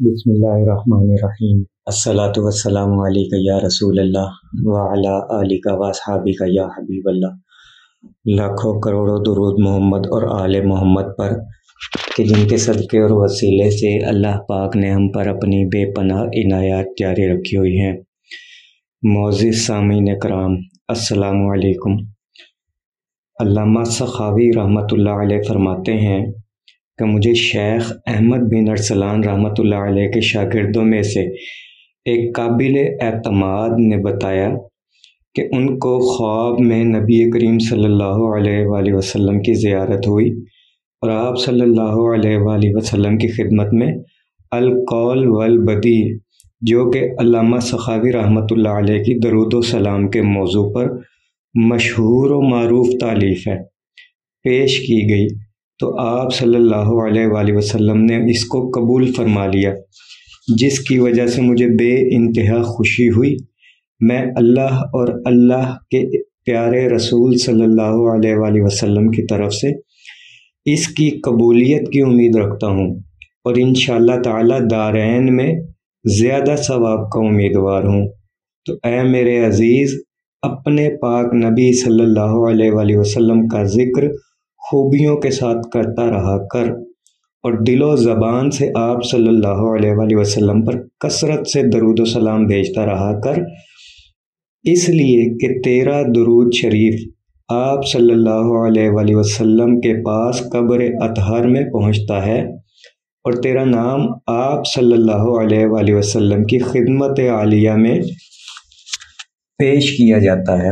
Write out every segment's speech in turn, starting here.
بسم اللہ الرحمن الرحیم الصلاۃ والسلام علیک یا رسول اللہ وعلی آلک و اصحابک یا حبیب اللہ۔ لاکھوں کروڑوں درود محمد اور آل محمد پر کہ جن کے صدقے اور وسیلے سے اللہ پاک نے ہم پر اپنی بے پناہ عنایات جاری رکھی ہوئی ہیں۔ معزز سامعین کرام، السلام علیکم۔ علامہ سخاوی رحمۃ اللہ علیہ فرماتے ہیں کہ مجھے شیخ احمد بن ارسلان رحمۃ اللہ علیہ کے شاگردوں میں سے ایک قابل اعتماد نے بتایا کہ ان کو خواب میں نبی کریم صلی اللہ علیہ وآلہ وسلم کی زیارت ہوئی اور آپ صلی اللہ علیہ وآلہ وسلم کی خدمت میں القول والبدیع، جو کہ علامہ سخاوی رحمۃ اللہ علیہ کی درود و سلام کے موضوع پر مشہور و معروف تالیف ہے، پیش کی گئی تو آپ صلی اللہ علیہ وآلہ وسلم نے اس کو قبول فرما لیا، جس کی وجہ سے مجھے بے انتہا خوشی ہوئی۔ میں اللہ اور اللہ کے پیارے رسول صلی اللہ علیہ وآلہ وسلم کی طرف سے اس کی قبولیت کی امید رکھتا ہوں اور انشاءاللہ تعالی دارین میں زیادہ ثواب کا امیدوار ہوں۔ تو اے میرے عزیز، اپنے پاک نبی صلی اللہ علیہ وآلہ وسلم کا ذکر خوبیوں کے ساتھ کرتا رہا کر اور دل و زبان سے آپ صلی اللہ علیہ وآلہ وسلم پر کثرت سے درود و سلام بھیجتا رہا کر، اس لیے کہ تیرا درود شریف آپ صلی اللہ علیہ وآلہ وسلم کے پاس قبر اطہر میں پہنچتا ہے اور تیرا نام آپ صلی اللہ علیہ وآلہ وسلم کی خدمت عالیہ میں پیش کیا جاتا ہے۔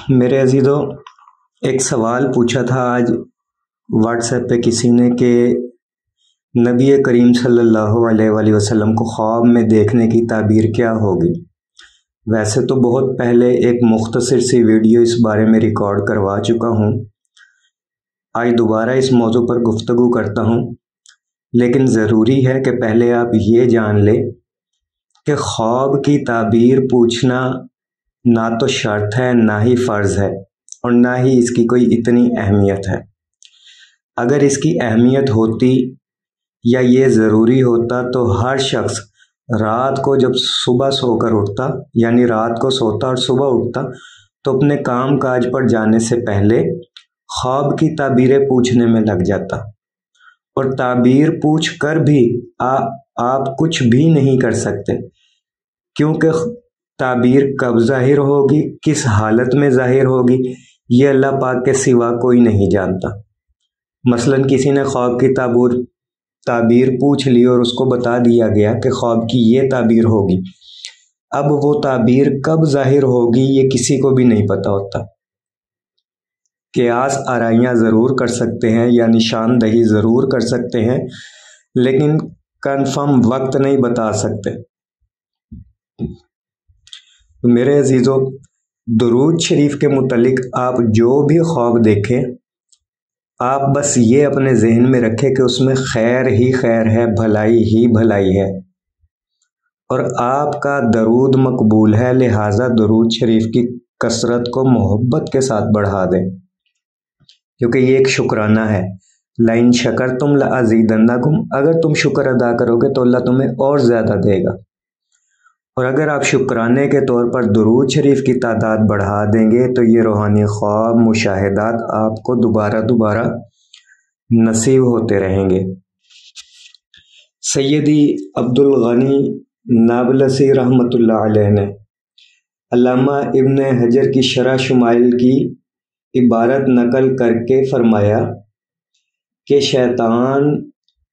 میرے عزیزو، ایک سوال پوچھا تھا آج واٹس ایپ پہ کسی نے کہ نبی کریم صلی اللہ علیہ وآلہ وسلم کو خواب میں دیکھنے کی تعبیر کیا ہوگی؟ ویسے تو بہت پہلے ایک مختصر سی ویڈیو اس بارے میں ریکارڈ کروا چکا ہوں، آج دوبارہ اس موضوع پر گفتگو کرتا ہوں، لیکن ضروری ہے کہ پہلے آپ یہ جان لیں کہ خواب کی تعبیر پوچھنا نہ تو شرط ہے، نہ ہی فرض ہے، اور نہ ہی اس کی کوئی اتنی اہمیت ہے۔ اگر اس کی اہمیت ہوتی یا یہ ضروری ہوتا تو ہر شخص رات کو جب صبح سو کر اٹھتا، یعنی رات کو سوتا اور صبح اٹھتا، تو اپنے کام کاج پر جانے سے پہلے خواب کی تعبیریں پوچھنے میں لگ جاتا، اور تعبیر پوچھ کر بھی آپ کچھ بھی نہیں کر سکتے، کیونکہ تعبیر کب ظاہر ہوگی، کس حالت میں ظاہر ہوگی، یہ اللہ پاک کے سوا کوئی نہیں جانتا۔ مثلا کسی نے خواب کی تعبیر پوچھ لی اور اس کو بتا دیا گیا کہ خواب کی یہ تعبیر ہوگی، اب وہ تعبیر کب ظاہر ہوگی یہ کسی کو بھی نہیں پتہ ہوتا۔ قیاس آرائیاں ضرور کر سکتے ہیں یا نشاندہی ضرور کر سکتے ہیں، لیکن کنفرم وقت نہیں بتا سکتے۔ میرے عزیزو، درود شریف کے متعلق آپ جو بھی خواب دیکھیں، آپ بس یہ اپنے ذہن میں رکھیں کہ اس میں خیر ہی خیر ہے، بھلائی ہی بھلائی ہے، اور آپ کا درود مقبول ہے، لہٰذا درود شریف کی کثرت کو محبت کے ساتھ بڑھا دیں، کیونکہ یہ ایک شکرانہ ہے۔ لَإِن شَكَرْتُمْ لَأَزِيدَنَّكُمْ، اگر تم شکر ادا کرو گے تو اللہ تمہیں اور زیادہ دے گا، اور اگر آپ شکرانے کے طور پر درود شریف کی تعداد بڑھا دیں گے تو یہ روحانی خواب مشاہدات آپ کو دوبارہ نصیب ہوتے رہیں گے۔ سیدی عبدالغنی نابلسی رحمۃ اللہ علیہ نے علامہ ابن حجر کی شرح شمائل کی عبارت نقل کر کے فرمایا کہ شیطان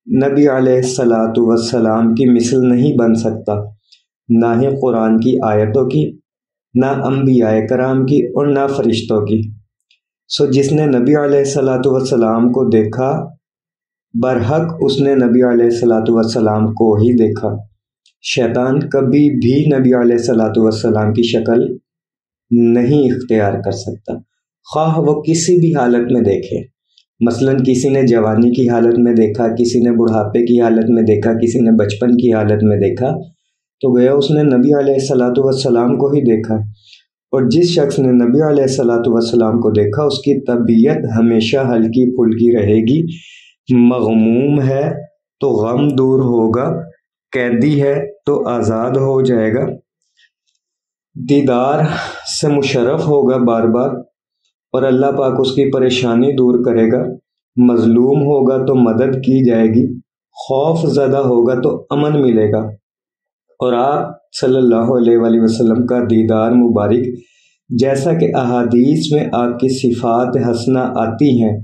نبی علیہ الصلاۃ والسلام کی مثل نہیں بن سکتا، نہ ہی قرآن کی آیتوں کی، نہ انبیاء کرام کی، اور نہ فرشتوں کی۔ سو جس نے نبی علیہ الصلاۃ والسلام کو دیکھا، برحق اس نے نبی علیہ الصلاۃ والسلام کو ہی دیکھا۔ شیطان کبھی بھی نبی علیہ الصلاۃ والسلام کی شکل نہیں اختیار کر سکتا، خواہ وہ کسی بھی حالت میں دیکھے۔ مثلا کسی نے جوانی کی حالت میں دیکھا، کسی نے بڑھاپے کی حالت میں دیکھا، کسی نے بچپن کی حالت میں دیکھا، تو گویا اس نے نبی علیہ الصلاۃ والسلام کو ہی دیکھا، اور جس شخص نے نبی علیہ الصلاۃ والسلام کو دیکھا اس کی طبیعت ہمیشہ ہلکی پھلکی رہے گی، مغموم ہے تو غم دور ہوگا، قیدی ہے تو آزاد ہو جائے گا، دیدار سے مشرف ہوگا بار بار اور اللہ پاک اس کی پریشانی دور کرے گا، مظلوم ہوگا تو مدد کی جائے گی، خوف زدہ ہوگا تو امن ملے گا۔ اور آپ صلی اللہ علیہ وآلہ وسلم کا دیدار مبارک، جیسا کہ احادیث میں آپ کی صفات حسنہ آتی ہیں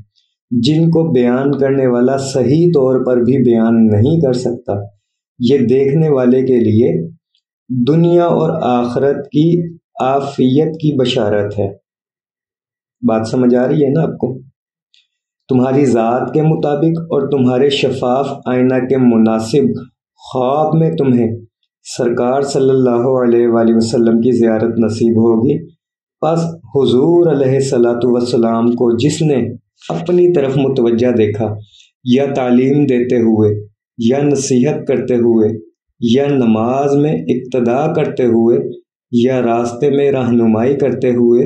جن کو بیان کرنے والا صحیح طور پر بھی بیان نہیں کر سکتا، یہ دیکھنے والے کے لیے دنیا اور آخرت کی عافیت کی بشارت ہے۔ بات سمجھ آ رہی ہے نا آپ کو؟ تمہاری ذات کے مطابق اور تمہارے شفاف آئینہ کے مناسب خواب میں تمہیں سرکار صلی اللہ علیہ وآلہ وسلم کی زیارت نصیب ہوگی۔ پس حضور علیہ الصلاۃ والسلام کو جس نے اپنی طرف متوجہ دیکھا، یا تعلیم دیتے ہوئے، یا نصیحت کرتے ہوئے، یا نماز میں اقتدا کرتے ہوئے، یا راستے میں رہنمائی کرتے ہوئے،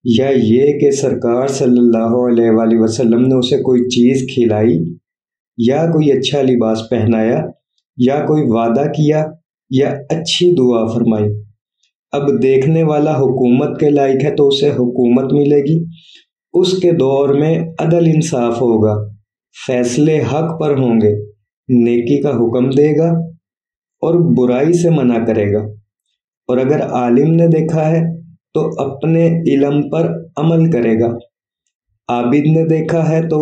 یا یہ کہ سرکار صلی اللہ علیہ وآلہ وسلم نے اسے کوئی چیز کھلائی، یا کوئی اچھا لباس پہنایا، یا کوئی وعدہ کیا، یا اچھی دعا فرمائی۔ اب دیکھنے والا حکومت کے لائق ہے تو اسے حکومت ملے گی، اس کے دور میں عدل انصاف ہوگا، فیصلے حق پر ہوں گے، نیکی کا حکم دے گا اور برائی سے منع کرے گا۔ اور اگر عالم نے دیکھا ہے تو اپنے علم پر عمل کرے گا، عابد نے دیکھا ہے تو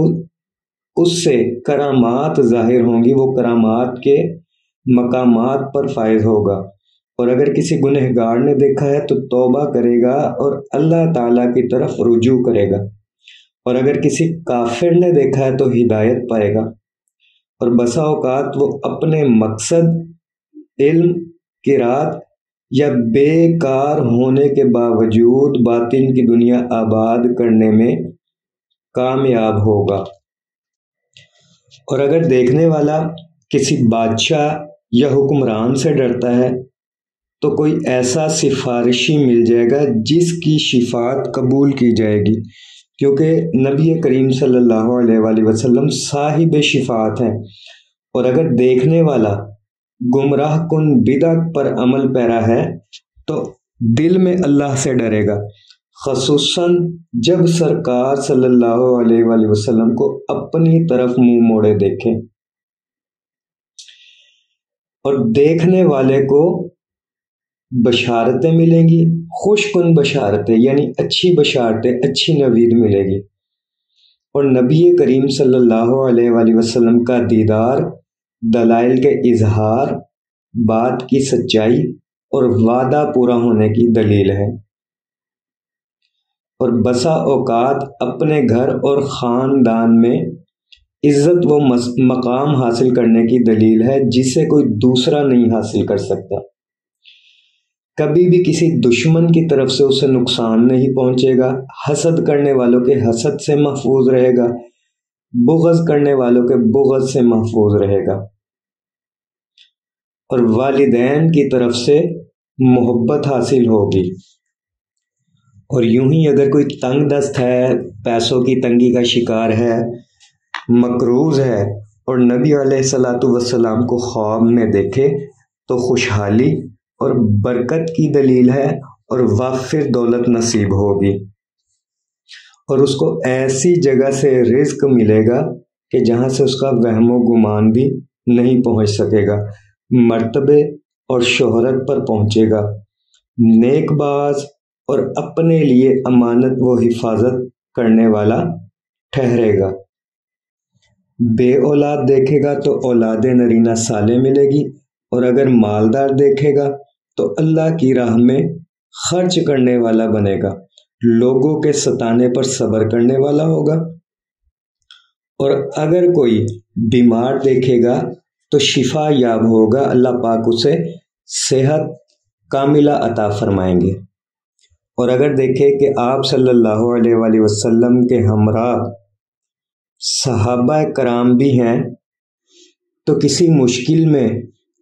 اس سے کرامات ظاہر ہوں گی، وہ کرامات کے مقامات پر فائز ہوگا۔ اور اگر کسی گنہگار نے دیکھا ہے تو توبہ کرے گا اور اللہ تعالیٰ کی طرف رجوع کرے گا۔ اور اگر کسی کافر نے دیکھا ہے تو ہدایت پائے گا۔ اور بسا اوقات وہ اپنے مقصد، علم، قرات یا بے کار ہونے کے باوجود باطن کی دنیا آباد کرنے میں کامیاب ہوگا۔ اور اگر دیکھنے والا کسی بادشاہ یا حکمران سے ڈرتا ہے تو کوئی ایسا سفارشی مل جائے گا جس کی شفاعت قبول کی جائے گی، کیونکہ نبی کریم صلی اللہ علیہ وآلہ وسلم صاحب شفاعت ہیں۔ اور اگر دیکھنے والا گمراہ کن بدعت پر عمل پیرا ہے تو دل میں اللہ سے ڈرے گا، خصوصاً جب سرکار صلی اللہ علیہ وآلہ وسلم کو اپنی طرف منہ موڑے دیکھے۔ اور دیکھنے والے کو بشارتیں ملیں گی، خوش کن بشارتیں، یعنی اچھی بشارتیں، اچھی نوید ملے گی۔ اور نبی کریم صلی اللہ علیہ وآلہ وسلم کا دیدار دلائل کے اظہار، بات کی سچائی اور وعدہ پورا ہونے کی دلیل ہے۔ اور بسا اوقات اپنے گھر اور خاندان میں عزت و مقام حاصل کرنے کی دلیل ہے جسے کوئی دوسرا نہیں حاصل کر سکتا۔ کبھی بھی کسی دشمن کی طرف سے اسے نقصان نہیں پہنچے گا، حسد کرنے والوں کے حسد سے محفوظ رہے گا، بغض کرنے والوں کے بغض سے محفوظ رہے گا، اور والدین کی طرف سے محبت حاصل ہوگی۔ اور یوں ہی اگر کوئی تنگ دست ہے، پیسوں کی تنگی کا شکار ہے، مقروض ہے اور نبی علیہ الصلاۃ والسلام کو خواب میں دیکھے تو خوشحالی اور برکت کی دلیل ہے اور وافر دولت نصیب ہوگی، اور اس کو ایسی جگہ سے رزق ملے گا کہ جہاں سے اس کا وہم و گمان بھی نہیں پہنچ سکے گا، مرتبے اور شہرت پر پہنچے گا، نیک باز اور اپنے لیے امانت و حفاظت کرنے والا ٹھہرے گا۔ بے اولاد دیکھے گا تو اولاد نرینہ صالح ملے گی، اور اگر مالدار دیکھے گا تو اللہ کی راہ میں خرچ کرنے والا بنے گا، لوگوں کے ستانے پر صبر کرنے والا ہوگا۔ اور اگر کوئی بیمار دیکھے گا تو شفا یاب ہوگا، اللہ پاک اسے صحت کاملہ عطا فرمائیں گے۔ اور اگر دیکھے کہ آپ صلی اللہ علیہ وآلہ وسلم کے ہمراہ صحابہ کرام بھی ہیں تو کسی مشکل میں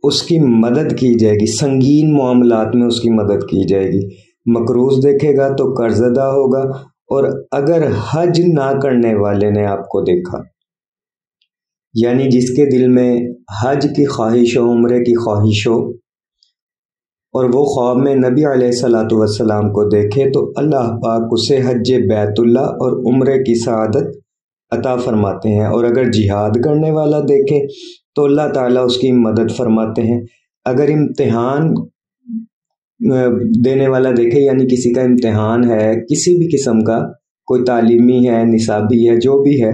اس کی مدد کی جائے گی، سنگین معاملات میں اس کی مدد کی جائے گی۔ مقروض دیکھے گا تو قرض ادا ہوگا، اور اگر حج نہ کرنے والے نے آپ کو دیکھا یعنی جس کے دل میں حج کی خواہش ہو، عمرے کی خواہش ہو، اور وہ خواب میں نبی علیہ الصلوۃ والسلام کو دیکھے تو اللہ پاک اسے حج بیت اللہ اور عمرے کی سعادت عطا فرماتے ہیں۔ اور اگر جہاد کرنے والا دیکھے تو اللہ تعالیٰ اس کی مدد فرماتے ہیں۔ اگر امتحان دینے والا دیکھے، یعنی کسی کا امتحان ہے، کسی بھی قسم کا، کوئی تعلیمی ہے، نصابی ہے، جو بھی ہے،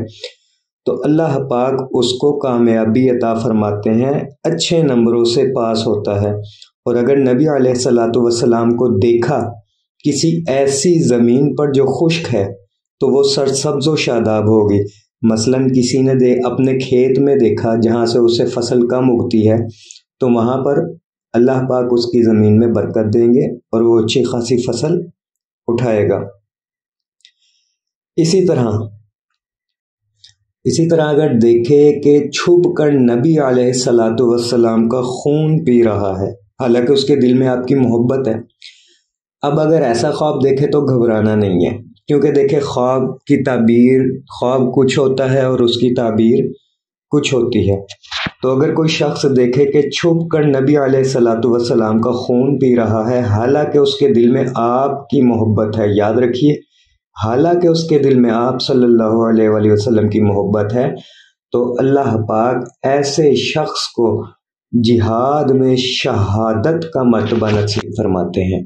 تو اللہ پاک اس کو کامیابی عطا فرماتے ہیں، اچھے نمبروں سے پاس ہوتا ہے۔ اور اگر نبی علیہ الصلوۃ والسلام کو دیکھا کسی ایسی زمین پر جو خشک ہے تو وہ سرسبز و شاداب ہوگی۔ مثلاً کسی نے اپنے کھیت میں دیکھا جہاں سے اسے فصل کم اگتی ہے تو وہاں پر اللہ پاک اس کی زمین میں برکت دیں گے اور وہ اچھی خاصی فصل اٹھائے گا۔ اسی طرح اگر دیکھے کہ چھپ کر نبی علیہ الصلوۃ والسلام کا خون پی رہا ہے، حالانکہ اس کے دل میں آپ کی محبت ہے، اب اگر ایسا خواب دیکھے تو گھبرانا نہیں ہے، کیونکہ دیکھے خواب کی تعبیر، خواب کچھ ہوتا ہے اور اس کی تعبیر کچھ ہوتی ہے۔ تو اگر کوئی شخص دیکھے کہ چھپ کر نبی علیہ الصلوۃ والسلام کا خون پی رہا ہے، حالانکہ اس کے دل میں آپ کی محبت ہے، یاد رکھیے، حالانکہ اس کے دل میں آپ صلی اللہ علیہ وآلہ وسلم کی محبت ہے، تو اللہ پاک ایسے شخص کو جہاد میں شہادت کا مرتبہ نصیب فرماتے ہیں۔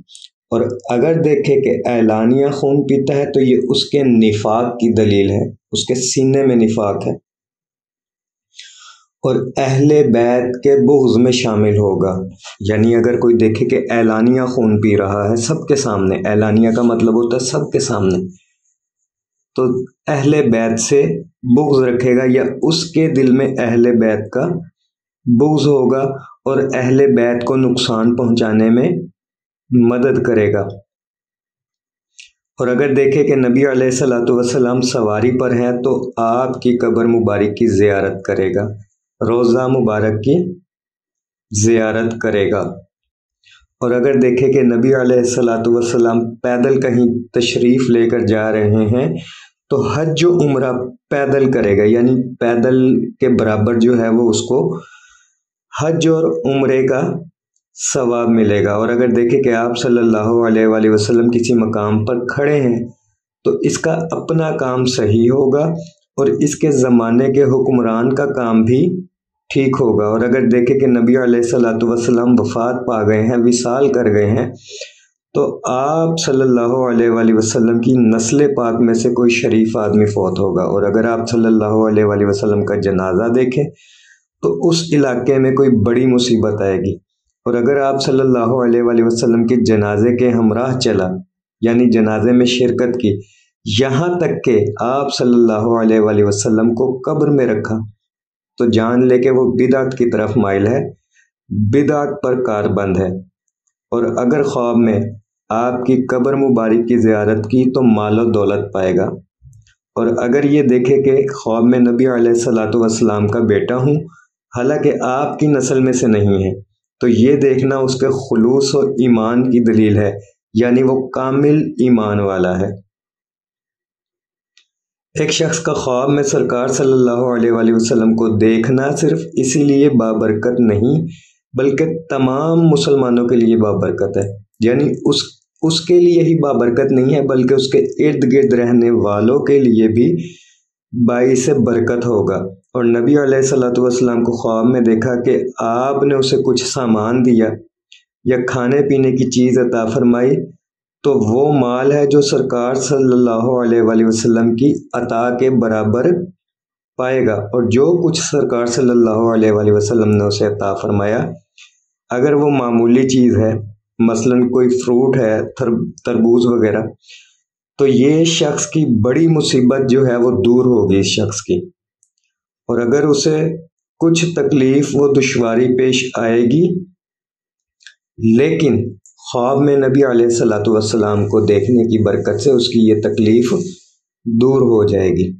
اور اگر دیکھے کہ اعلانیہ خون پیتا ہے تو یہ اس کے نفاق کی دلیل ہے، اس کے سینے میں نفاق ہے، اور اہل بیت کے بغض میں شامل ہوگا۔ یعنی اگر کوئی دیکھے کہ اعلانیہ خون پی رہا ہے سب کے سامنے، اعلانیہ کا مطلب ہوتا ہے سب کے سامنے، تو اہل بیت سے بغض رکھے گا یا اس کے دل میں اہل بیت کا بغض ہوگا اور اہل بیت کو نقصان پہنچانے میں مدد کرے گا۔ اور اگر دیکھے کہ نبی علیہ الصلوۃ والسلام سواری پر ہیں تو آپ کی قبر مبارک کی زیارت کرے گا، روضہ مبارک کی زیارت کرے گا۔ اور اگر دیکھے کہ نبی علیہ الصلوۃ والسلام پیدل کہیں تشریف لے کر جا رہے ہیں تو حج و عمرہ پیدل کرے گا، یعنی پیدل کے برابر جو ہے وہ اس کو حج اور عمرے کا ثواب ملے گا۔ اور اگر دیکھیں کہ آپ صلی اللہ علیہ وآلہ وسلم کسی مقام پر کھڑے ہیں تو اس کا اپنا کام صحیح ہوگا اور اس کے زمانے کے حکمران کا کام بھی ٹھیک ہوگا۔ اور اگر دیکھیں کہ نبی علیہ الصلوۃ والسلام وفات پا گئے ہیں، وصال کر گئے ہیں، تو آپ صلی اللہ علیہ وآلہ وسلم کی نسل پاک میں سے کوئی شریف آدمی فوت ہوگا۔ اور اگر آپ صلی اللہ علیہ وآلہ وسلم کا جنازہ دیکھیں تو اس علاقے میں کوئی بڑی مصیبت آئے گی۔ اور اگر آپ صلی اللہ علیہ وآلہ وسلم کے جنازے کے ہمراہ چلا، یعنی جنازے میں شرکت کی، یہاں تک کہ آپ صلی اللہ علیہ وآلہ وسلم کو قبر میں رکھا، تو جان لے کہ وہ بدعت کی طرف مائل ہے، بدعت پر کاربند ہے۔ اور اگر خواب میں آپ کی قبر مبارک کی زیارت کی تو مال و دولت پائے گا۔ اور اگر یہ دیکھے کہ خواب میں نبی علیہ الصلوۃ والسلام کا بیٹا ہوں حالانکہ آپ کی نسل میں سے نہیں ہے، تو یہ دیکھنا اس کے خلوص اور ایمان کی دلیل ہے، یعنی وہ کامل ایمان والا ہے۔ ایک شخص کا خواب میں سرکار صلی اللہ علیہ وآلہ وسلم کو دیکھنا صرف اسی لیے بابرکت نہیں بلکہ تمام مسلمانوں کے لیے بابرکت ہے، یعنی اس کے لیے ہی بابرکت نہیں ہے بلکہ اس کے ارد گرد رہنے والوں کے لیے بھی باعث برکت ہوگا۔ اور نبی علیہ الصلوۃ والسلام کو خواب میں دیکھا کہ آپ نے اسے کچھ سامان دیا یا کھانے پینے کی چیز عطا فرمائی تو وہ مال ہے جو سرکار صلی اللہ علیہ وآلہ وسلم کی عطا کے برابر پائے گا۔ اور جو کچھ سرکار صلی اللہ علیہ وآلہ وسلم نے اسے عطا فرمایا، اگر وہ معمولی چیز ہے، مثلاً کوئی فروٹ ہے، تربوز وغیرہ، تو یہ شخص کی بڑی مصیبت جو ہے وہ دور ہوگی اس شخص کی۔ اور اگر اسے کچھ تکلیف و دشواری پیش آئے گی لیکن خواب میں نبی علیہ الصلوۃ والسلام کو دیکھنے کی برکت سے اس کی یہ تکلیف دور ہو جائے گی۔